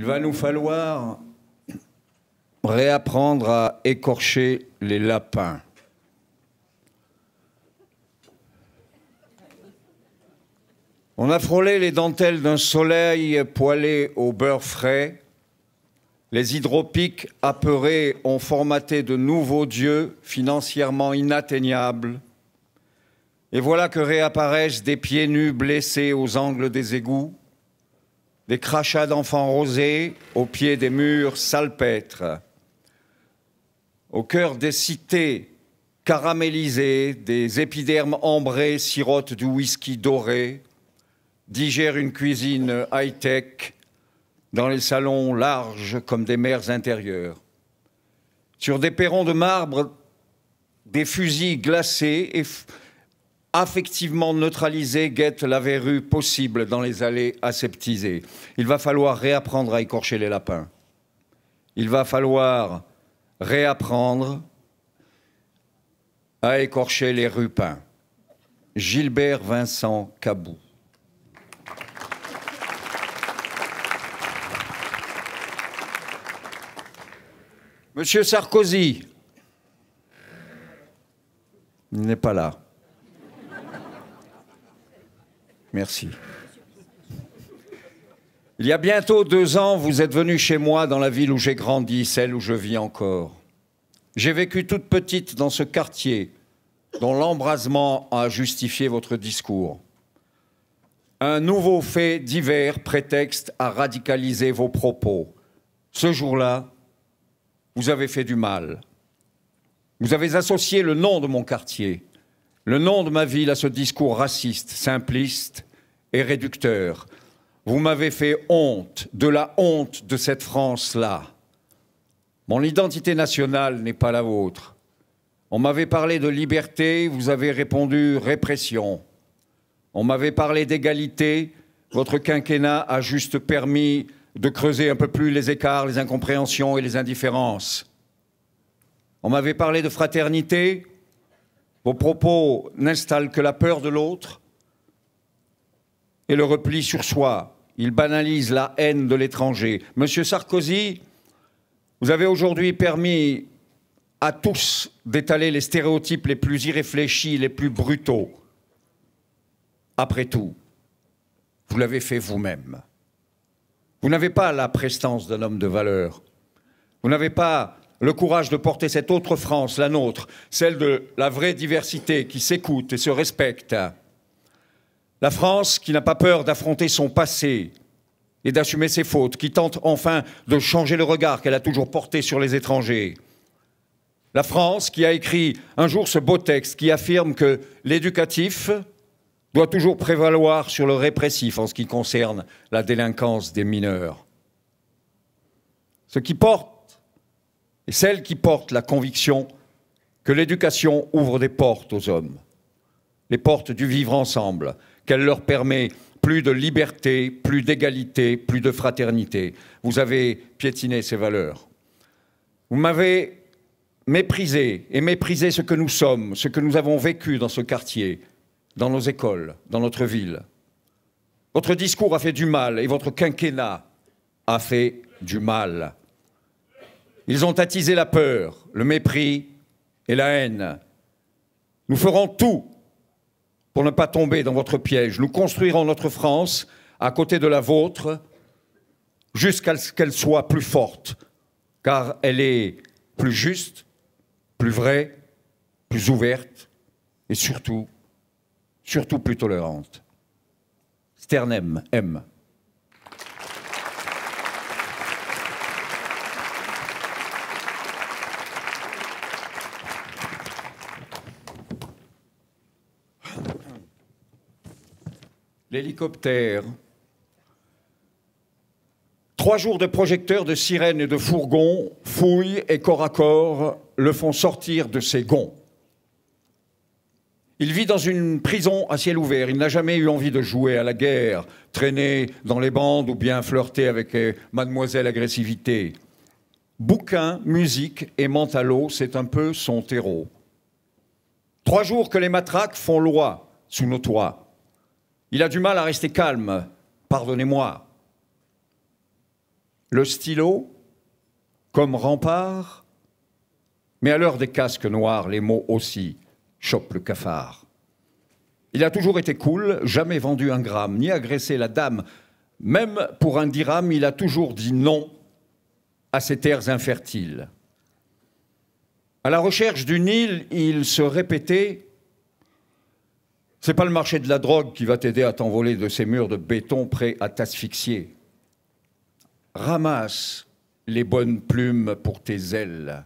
va nous falloir réapprendre à écorcher les lapins. On a frôlé les dentelles d'un soleil poêlé au beurre frais. Les hydropiques apeurés ont formaté de nouveaux dieux financièrement inatteignables. Et voilà que réapparaissent des pieds nus blessés aux angles des égouts, des crachats d'enfants rosés au pied des murs salpêtres. Au cœur des cités caramélisées, des épidermes ambrés sirotent du whisky doré, digèrent une cuisine high-tech dans les salons larges comme des mers intérieures. Sur des perrons de marbre, des fusils glacés et affectivement neutralisés guettent la verrue possible dans les allées aseptisées. Il va falloir réapprendre à écorcher les lapins. Il va falloir réapprendre à écorcher les rupins. Gilbert Vincent Cabou. Monsieur Sarkozy, il n'est pas là. Merci. Il y a bientôt 2 ans, vous êtes venu chez moi dans la ville où j'ai grandi, celle où je vis encore. J'ai vécu toute petite dans ce quartier dont l'embrasement a justifié votre discours. Un nouveau fait divers prétexte à radicaliser vos propos. Ce jour-là, vous avez fait du mal. Vous avez associé le nom de mon quartier, le nom de ma ville à ce discours raciste, simpliste et réducteur. Vous m'avez fait honte, de la honte de cette France-là. Mon identité nationale n'est pas la vôtre. On m'avait parlé de liberté, vous avez répondu répression. On m'avait parlé d'égalité, votre quinquennat a juste permis de creuser un peu plus les écarts, les incompréhensions et les indifférences. On m'avait parlé de fraternité. Vos propos n'installent que la peur de l'autre et le repli sur soi. Ils banalisent la haine de l'étranger. Monsieur Sarkozy, vous avez aujourd'hui permis à tous d'étaler les stéréotypes les plus irréfléchis, les plus brutaux. Après tout, vous l'avez fait vous-même. Vous n'avez pas la prestance d'un homme de valeur. Vous n'avez pas le courage de porter cette autre France, la nôtre, celle de la vraie diversité qui s'écoute et se respecte. La France qui n'a pas peur d'affronter son passé et d'assumer ses fautes, qui tente enfin de changer le regard qu'elle a toujours porté sur les étrangers. La France qui a écrit un jour ce beau texte qui affirme que l'éducatif doit toujours prévaloir sur le répressif en ce qui concerne la délinquance des mineurs. Ce qui porte, et celle qui porte la conviction que l'éducation ouvre des portes aux hommes, les portes du vivre ensemble, qu'elle leur permet plus de liberté, plus d'égalité, plus de fraternité. Vous avez piétiné ces valeurs. Vous m'avez méprisé et méprisé ce que nous sommes, ce que nous avons vécu dans ce quartier, dans nos écoles, dans notre ville. Votre discours a fait du mal et votre quinquennat a fait du mal. Ils ont attisé la peur, le mépris et la haine. Nous ferons tout pour ne pas tomber dans votre piège. Nous construirons notre France à côté de la vôtre jusqu'à ce qu'elle soit plus forte, car elle est plus juste, plus vraie, plus ouverte et surtout plus tolérante. Sternem, M. L'hélicoptère. 3 jours de projecteurs, de sirènes et de fourgons, fouillent et corps à corps le font sortir de ses gonds. Il vit dans une prison à ciel ouvert. Il n'a jamais eu envie de jouer à la guerre, traîner dans les bandes ou bien flirter avec Mademoiselle Agressivité. Bouquins, musique et mentalo, c'est un peu son terreau. 3 jours que les matraques font loi sous nos toits. Il a du mal à rester calme, pardonnez-moi. le stylo comme rempart, mais à l'heure des casques noirs, les mots aussi chopent le cafard. Il a toujours été cool, jamais vendu un gramme, ni agressé la dame. Même pour un dirham, il a toujours dit non à ces terres infertiles. À la recherche du Nil, il se répétait « C'est pas le marché de la drogue qui va t'aider à t'envoler de ces murs de béton prêts à t'asphyxier. Ramasse les bonnes plumes pour tes ailes.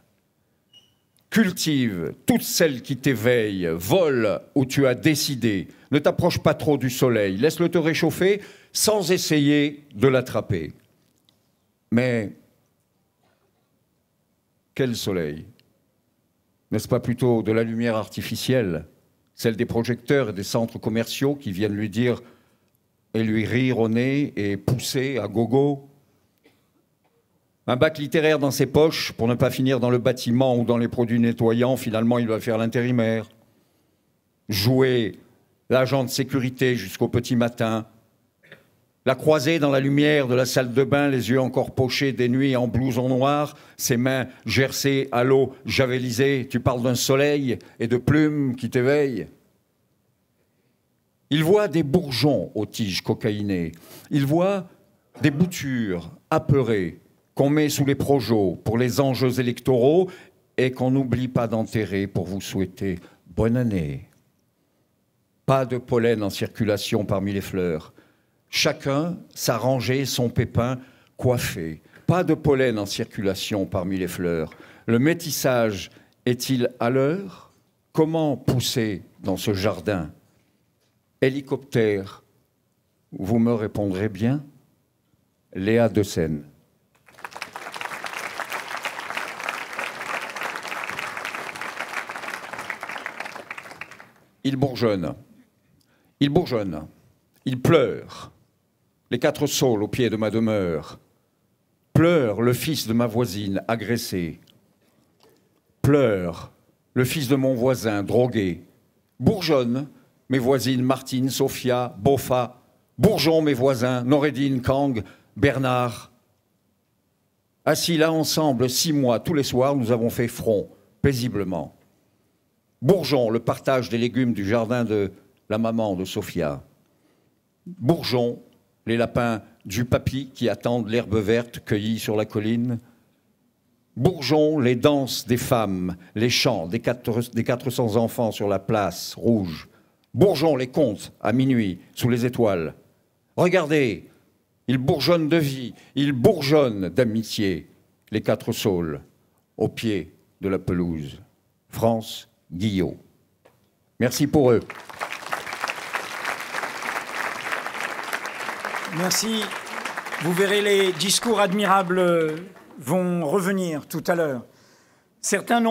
Cultive toutes celles qui t'éveillent, vole où tu as décidé. Ne t'approche pas trop du soleil, laisse-le te réchauffer sans essayer de l'attraper. » Mais quel soleil? N'est-ce pas plutôt de la lumière artificielle, celle des projecteurs et des centres commerciaux qui viennent lui dire et lui rire au nez et pousser à gogo? Un bac littéraire dans ses poches pour ne pas finir dans le bâtiment ou dans les produits nettoyants, finalement il va faire l'intérimaire. Jouer l'agent de sécurité jusqu'au petit matin. La croisée dans la lumière de la salle de bain, les yeux encore pochés des nuits en blouson noir, ses mains gercées à l'eau javelisée. Tu parles d'un soleil et de plumes qui t'éveillent. Il voit des bourgeons aux tiges cocaïnées. Il voit des boutures apeurées qu'on met sous les projos pour les enjeux électoraux et qu'on n'oublie pas d'enterrer pour vous souhaiter bonne année. Pas de pollen en circulation parmi les fleurs. Chacun sa rangée, son pépin coiffé. Pas de pollen en circulation parmi les fleurs. Le métissage est-il à l'heure? Comment pousser dans ce jardin? Hélicoptère, vous me répondrez bien? Léa de Seine. Il bourgeonne. Il bourgeonne. Il pleure. Les 4 saules au pied de ma demeure. Pleure le fils de ma voisine agressé. Pleure le fils de mon voisin drogué. Bourgeonne mes voisines Martine, Sophia, Bofa. Bourgeon mes voisins Noureddine, Kang, Bernard. Assis là ensemble 6 mois, tous les soirs, nous avons fait front, paisiblement. Bourgeon le partage des légumes du jardin de la maman de Sophia. Bourgeon les lapins du papy qui attendent l'herbe verte cueillie sur la colline. Bourgeon les danses des femmes, les chants des 400 enfants sur la place rouge. Bourgeon les contes à minuit sous les étoiles. Regardez, ils bourgeonnent de vie, ils bourgeonnent d'amitié, les 4 saules au pied de la pelouse. France Guillot. Merci pour eux. Merci. Vous verrez, les discours admirables vont revenir tout à l'heure. Certains n'ont